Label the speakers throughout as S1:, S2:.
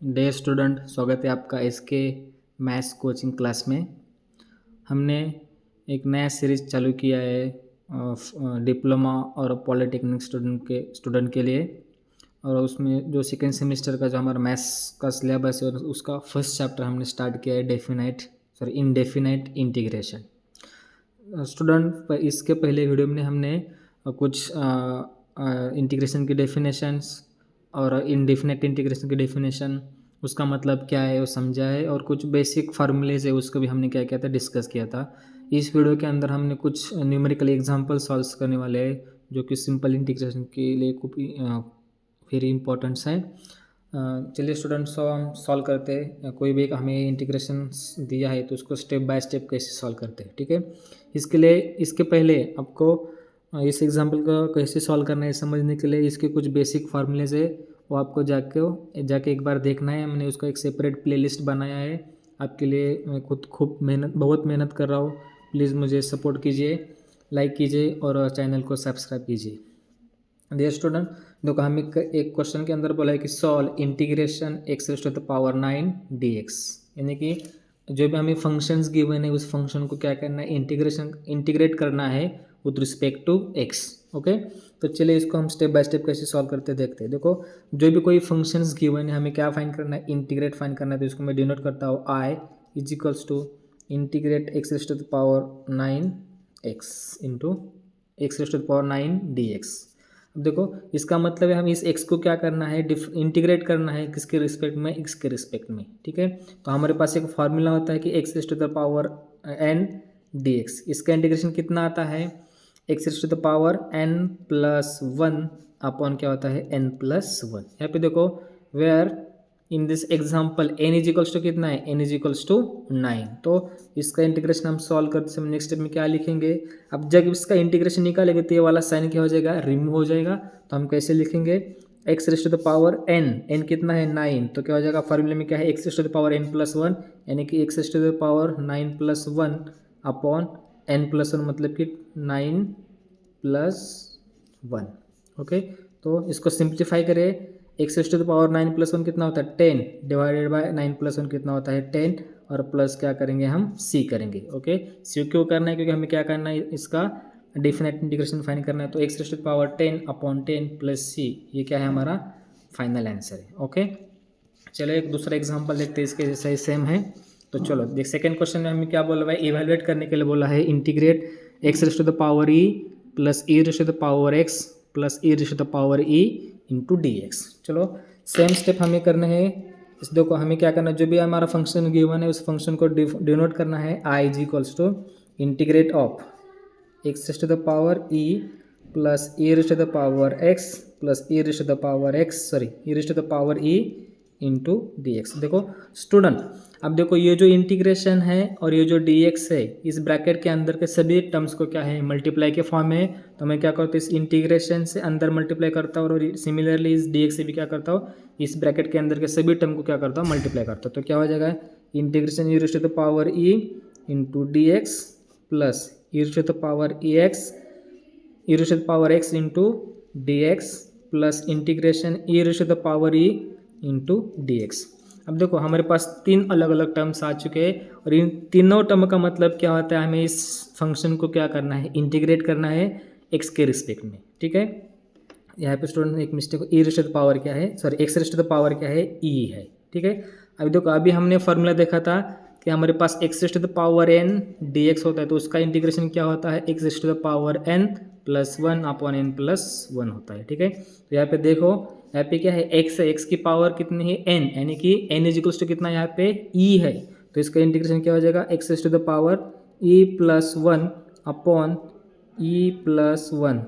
S1: Dear student, स्वागत है आपका एसके मैथ्स कोचिंग क्लास में। हमने एक नया सीरीज़ चालू किया है डिप्लोमा और पॉलिटेक्निक स्टूडेंट के लिए। और उसमें जो सेकेंड सेमेस्टर का जो हमारा मैथ्स का सिलेबस है उसका फर्स्ट चैप्टर हमने स्टार्ट किया है इनडेफिनाइट इंटीग्रेशन। स्टूडेंट इसके पहले वीडियो में हमने कुछ इंटीग्रेशन की डेफिनेशंस और इनडेफिनेट इंटीग्रेशन की डेफिनेशन, उसका मतलब क्या है वो समझा है, और कुछ बेसिक फार्मूलेज है उसको भी हमने क्या किया था, डिस्कस किया था। इस वीडियो के अंदर हमने कुछ न्यूमेरिकल एग्जांपल सॉल्व करने वाले हैं जो कि सिंपल इंटीग्रेशन के लिए वेरी इंपॉर्टेंट्स हैं। चलिए स्टूडेंट्स, हम सॉल्व करते हैं। कोई भी एक हमें इंटीग्रेशन दिया है तो उसको स्टेप बाय स्टेप कैसे सॉल्व करते हैं, ठीक है। इसके पहले आपको इस एग्जांपल को कैसे सॉल्व करना है समझने के लिए इसके कुछ बेसिक फार्मूलेज है, वो आपको जाके एक बार देखना है। हमने उसका एक सेपरेट प्लेलिस्ट बनाया है आपके लिए। मैं खूब बहुत मेहनत कर रहा हूँ। प्लीज़ मुझे सपोर्ट कीजिए, लाइक कीजिए और चैनल को सब्सक्राइब कीजिए। डियर स्टूडेंट, देखो हमें एक क्वेश्चन के अंदर बोला है कि solve integration x raise to the power 9 dx, यानी कि जो भी हमें फंक्शंस गिवन है उस फंक्शन को क्या करना है, इंटीग्रेट करना है with respect to x। Okay, तो चलिए इसको हम स्टेप बाय स्टेप कैसे सॉल्व करते देखते हैं। देखो, जो भी कोई फंक्शंस गिवन है हमें क्या फाइंड करना है, इंटीग्रेट फाइंड करना है। तो इसको मैं डिनोट करता हूँ i is equals to integrate x raise to the power 9x into x raise to the power 9 dx। अब देखो, इसका मतलब है हम इस x को क्या करना है, इंटीग्रेट करना है किसके रिस्पेक्ट में, x के रिस्पेक्ट में, ठीक है। तो हमारे पास एक फार्मूला होता है कि x raise to the power n dx। इसका इंटीग्रेशन कितना आता है, x raise to the power n plus 1 upon क्या होता है, n प्लस 1। यहाँ पे देखो, where in this example n is equals to कितना है, n इज इक्वल्स टू 9। तो इसका इंटीग्रेशन हम सॉल्व करते समय नेक्स्ट स्टेप में क्या लिखेंगे। अब जब इसका इंटीग्रेशन निकालेंगे तो ये वाला साइन क्या हो जाएगा, रिमूव हो जाएगा। तो हम कैसे लिखेंगे, x raise to the power n कितना है 9, तो क्या हो जाएगा, फार्मूले में क्या है, x raise to the power n plus 1, यानी कि x raise to the power 9 plus 1 upon n plus 1, मतलब कि 9 प्लस 1। ओके, तो इसको सिंप्लीफाई करें, x raise to the power 9 plus 1 कितना होता है 10, डिवाइडेड बाय 9 प्लस 1 कितना होता है 10, और प्लस क्या करेंगे हम, c करेंगे। ओके, c क्यों करना है, क्योंकि हमें क्या करना है, इसका डेफिनेट इंटीग्रेशन फाइंड करना है। तो x raise to the power 10 upon 10 plus c, ये क्या है, हमारा फाइनल आंसर है। ओके, चलो एक दूसरा एग्जाम्पल देखते हैं, इसके जैसा ही सेम है। तो चलो देख, सेकेंड क्वेश्चन में हमें क्या बोला है, इवेलुएट करने के लिए बोला है integrate x raise to the power e plus e raise to the power x plus e raise to the power e into dx। चलो सेम स्टेप हमें करना है। इस देखो, हमें क्या करना है, जो भी हमारा फंक्शन गिवन है उस फंक्शन को डिनोट करना है। i is equals to integrate of x raise to the power e plus e raise to the power x plus e raise to the power e raise to the power e into D X. देखो student, अब देखो ये जो integration है और ये जो D x है, इस ब्रैकेट के अंदर के सभी टर्म्स को क्या है, मल्टीप्लाई के फॉर्म में। तो मैं क्या करता हूँ, इस इंटीग्रेशन से अंदर मल्टीप्लाई करता हूँ और सिमिलरली इस डी एक्स से भी क्या करता हूँ, इस ब्रैकेट के अंदर के सभी टर्म को क्या करता हूँ, मल्टीप्लाई करता हूँ। तो क्या हो जाएगा, integration e raise to the power e into D x plus e raise to the power e x e raise to the power x into D x plus integration e raise to the power e into D x. अब देखो, हमारे पास तीन अलग अलग terms आ चुके हैं और इन तीनों टर्म का मतलब क्या होता है, हमें इस फंक्शन को क्या करना है, इंटीग्रेट करना है एक्स के रिस्पेक्ट में, ठीक है। यहाँ पे स्टूडेंट एक mistake, e raise to the power क्या है, x raise to the power क्या है, ई है, ठीक है। अभी देखो, अभी हमने फॉर्मूला देखा था कि हमारे पास X raise to the power n dx होता है, तो उसका इंटीग्रेशन क्या होता है, x raise to the power n plus 1 upon n plus 1 होता है, ठीक है। तो यहाँ पे देखो, यहाँ पे क्या है, x है, x की पावर कितनी है n, यानी कि n इज इक्वल्स टू कितना, यहाँ पे e है। तो इसका इंटीग्रेशन क्या हो जाएगा, x raise to the power e plus 1 upon e plus 1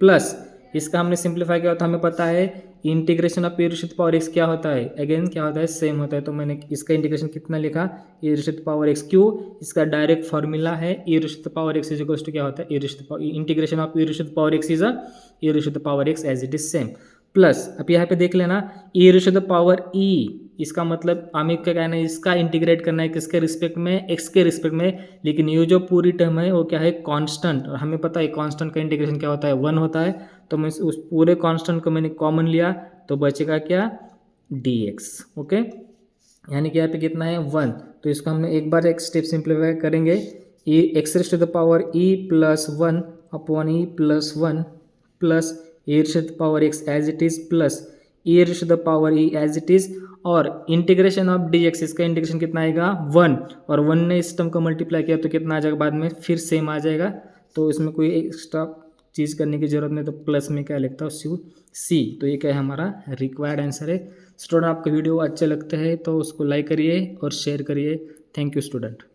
S1: plus, इसका हमने सिंप्लीफाई किया होता, हमें पता है integration of e raise to the power x क्या होता है, अगेन क्या होता है, सेम होता है। तो मैंने इसका इंटीग्रेशन कितना लिखा, e raise to the power x, क्यों, इसका डायरेक्ट फार्मूला है e raise to the power x is equals to क्या होता है, e raise to the power, integration of e raise to the power x is e raise to the power x as it is same. Plus अब यहाँ पे देख लेना, e raise to the power e, इसका मतलब हमें क्या कहना है, इसका इंटीग्रेट करना है किसके रिस्पेक्ट में, x के रिस्पेक्ट में। लेकिन ये जो पूरी टर्म है वो क्या है, कांस्टेंट, और हमें पता है कांस्टेंट का इंटीग्रेशन क्या होता है, 1 होता है। तो मैं उस पूरे कांस्टेंट को मैंने कॉमन लिया, तो बचेगा क्या, dx। ओके, यानी कि यहाँ पे कितना है 1, तो इसको हमने एक बार एक स्टेप सिंप्लीफाई करेंगे, e x raise to the power e plus 1 upon e plus 1 plus e raise to the power x as it is plus e raise to the power e as it is, और integration of dx, इसका integration कितना आएगा 1, और 1 ने इस term को multiply किया तो कितना आ जाएगा बाद में फिर सेम आ जाएगा, तो इसमें कोई एक्स्ट्रा चीज़ करने की जरूरत नहीं, तो प्लस में क्या लिखता हूँ सी। तो ये क्या है हमारा रिक्वायर्ड आंसर है। स्टूडेंट आपको वीडियो अच्छे लगते हैं तो उसको लाइक करिए और शेयर करिए। Thank you student.